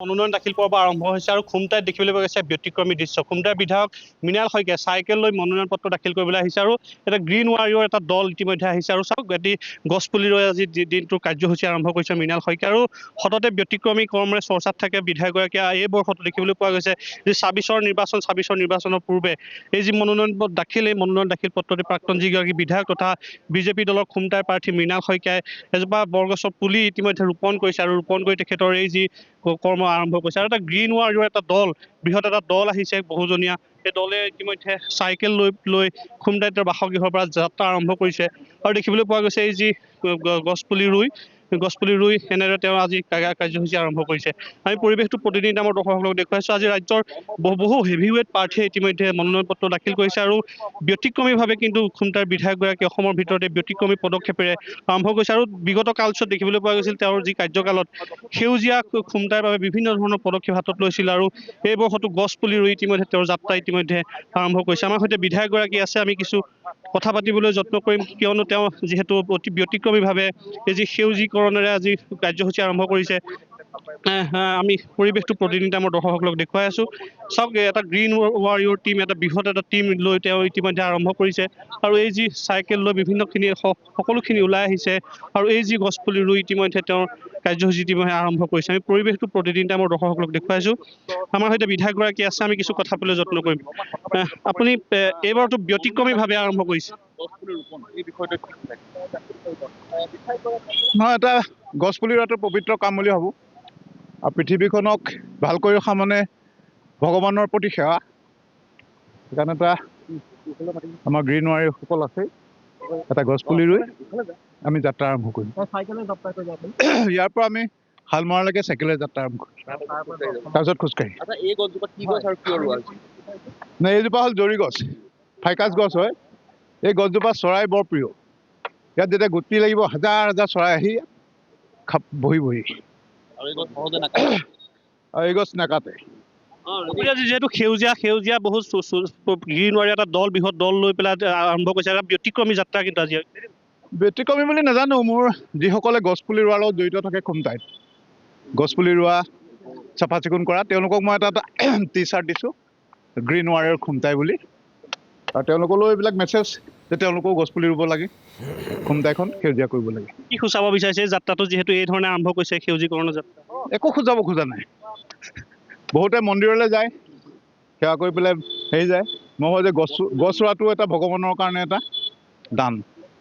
মনোনয়ন দাখিল পৰ্ব আৰম্ভ হৈছে আৰু খুমটাইত দেখিবলৈ পোৱা গৈছে ব্যতিক্ৰমী দৃশ্য। খুমটাইৰ বিধায়ক মৃণাল শইকীয়াই চাইকেল লৈ মনোনয়ন পত্ৰ দাখিল কৰিবলৈ আহিছে আৰু এটা গ্ৰীণ ৱাৰিয়ৰ এটা দল ইতিমধ্যে আহিছে আৰু চাওক এটি গছপুলি ৰৈ আজি দিনটোৰ কাৰ্যসূচী আৰম্ভ কৰিছে মৃণাল শইকীয়া আৰু সততে ব্যতিক্ৰমী কৰ্মৰে চৰ্চাত থাকে বিধায়কগৰাকীয়ে। এই বৰ্ষতো দেখিবলৈ পোৱা গৈছে যে ২৬ৰ নিৰ্বাচনৰ পূৰ্বে এই যি মনোনয়ন দাখিল এই মনোনয়ন দাখিল পত্ৰটি প্ৰাক্তন যিগৰাকী বিধায়ক তথা বিজেপি দলৰ খুমটাইৰ প্ৰাৰ্থী মৃণাল শইকীয়াই এজোপা বৰগছৰ পুলি ইতিমধ্যে ৰোপণ কৰিছে আৰু ৰোপণ কৰি তেখেতৰ এই যি কৰ্ম আৰম্ভ কৰিছে আৰু এটা গ্ৰীণ ৱাৰিয়ৰ এটা দল বৃহৎ এটা দল আহিছে বহুজনীয়া। সেই দলে ইতিমধ্যে চাইকেল লৈ খুমটাইত বাসগৃহৰ পৰা যাত্ৰা আৰম্ভ কৰিছে আৰু দেখিবলৈ পোৱা গৈছে এই যি গছপুলি ৰুই এনেদৰে তেওঁ আজি কাৰ্যসূচী আৰম্ভ কৰিছে। আমি পৰিৱেশটো প্ৰতিদিন আমাৰ দৰ্শকসকলক দেখুৱাইছোঁ। আজি ৰাজ্যৰ বহু হেভিৱেট প্ৰাৰ্থীয়ে ইতিমধ্যে মনোনয়ন পত্ৰ দাখিল কৰিছে আৰু ব্যতিক্ৰমীভাৱে কিন্তু খুমটাইৰ বিধায়কগৰাকী অসমৰ ভিতৰতে ব্যতিক্ৰমী পদক্ষেপেৰে আৰম্ভ কৰিছে আৰু বিগত কালছোৱাত দেখিবলৈ পোৱা গৈছিল তেওঁৰ যি কাৰ্যকালত সেউজীয়া খুমটাইৰ বাবে বিভিন্ন ধৰণৰ পদক্ষেপ হাতত লৈছিল আৰু এই বৰ্ষতো গছ পুলি ৰুই ইতিমধ্যে তেওঁৰ যাত্ৰা ইতিমধ্যে আৰম্ভ কৰিছে। আমাৰ সৈতে বিধায়কগৰাকী আছে, আমি কিছু কথা পাতিবলৈ যত্ন কৰিম কিয়নো তেওঁ যিহেতু অতি ব্যতিক্ৰমীভাৱে এই যি সেউজীকৰণেৰে আজি কাৰ্যসূচী আৰম্ভ কৰিছে। আমি পৰিৱেশটো প্ৰতিদিন আমাৰ দৰ্শকসকলক দেখুৱাই আছোঁ। চাওক এটা গ্ৰীণ ৱাৰিয়ৰ টীম এটা বৃহৎ এটা টীম লৈ তেওঁ ইতিমধ্যে আৰম্ভ কৰিছে আৰু এই যি চাইকেল লৈ বিভিন্নখিনি সকলোখিনি ওলাই আহিছে আৰু এই যি গছপুলি ৰুই ইতিমধ্যে তেওঁৰ কাৰ্যসূচী ইতিমধ্যে আৰম্ভ কৰিছে। আমি পৰিৱেশটো প্ৰতিদিন আমাৰ দৰ্শকসকলক দেখুৱাইছোঁ। আমাৰ সৈতে বিধায়কগৰাকী আছে, আমি কিছু কথা পাতিবলৈ যত্ন কৰিম। আপুনি এইবাৰতো ব্যতিক্ৰমীভাৱে আৰম্ভ কৰিছে। নহয়, এটা গছপুলি ৰোৱাটো পবিত্ৰ কাম বুলি ভাবোঁ আৰু পৃথিৱীখনক ভালকৈ ৰখা মানে ভগৱানৰ প্ৰতি সেৱা। সেইকাৰণে এটা আমাৰ গ্ৰীণ ৱাৰিয়ৰসকল আছে, এটা গছপুলি ৰুই আমি যাত্ৰা আৰম্ভ কৰিম। ইয়াৰ পৰা আমি শালমৰালৈকে চাইকেলেৰে যাত্ৰা আৰম্ভ কৰিম, তাৰপিছত খোজকাঢ়ি। নাই, এইজোপা হ'ল জৰি গছ, ফাইকাছ গছ হয়। এই গছজোপা চৰাই বৰ প্ৰিয়। ইয়াত যেতিয়া গুটি লাগিব হাজাৰ হাজাৰ চৰাই আহি বহি আৰু এই গছ নাকাটে। যিহেতু সেউজীয়া বহুত গ্ৰীণ ৱাৰিয়ৰ এটা দল বৃহৎ দল লৈ পেলাই আৰম্ভ কৰিছে, এটা ব্যতিক্ৰমী যাত্ৰা কিন্তু আজি। ব্যতিক্ৰমী বুলি নাজানো, মোৰ যিসকলে গছপুলি ৰোৱাৰ লগত জড়িত থাকে খুমটাইত, গছপুলি ৰোৱা চাফা চিকুণ কৰা, তেওঁলোকক মই এটা টি চাৰ্ট দিছোঁ গ্ৰীণ ৱাৰিয়ৰ খুমটাই বুলি, আৰু তেওঁলোকলৈ এইবিলাক মেছেজ যে তেওঁলোকেও গছপুলি ৰুব লাগে, খুমটাইখন সেউজীয়া কৰিব লাগে। কি সূচাব বিচাৰিছে যাত্ৰাটো যিহেতু এই ধৰণে আৰম্ভ কৰিছে সেউজীকৰণৰ যাত্ৰা? একো সূচাব খোজা নাই। বহুতে মন্দিৰলৈ যায়, সেৱা কৰি পেলাই যায়। মই ভাবোঁ যে গছ ৰোৱাটো এটা ভগৱানৰ কাৰণে এটা দান।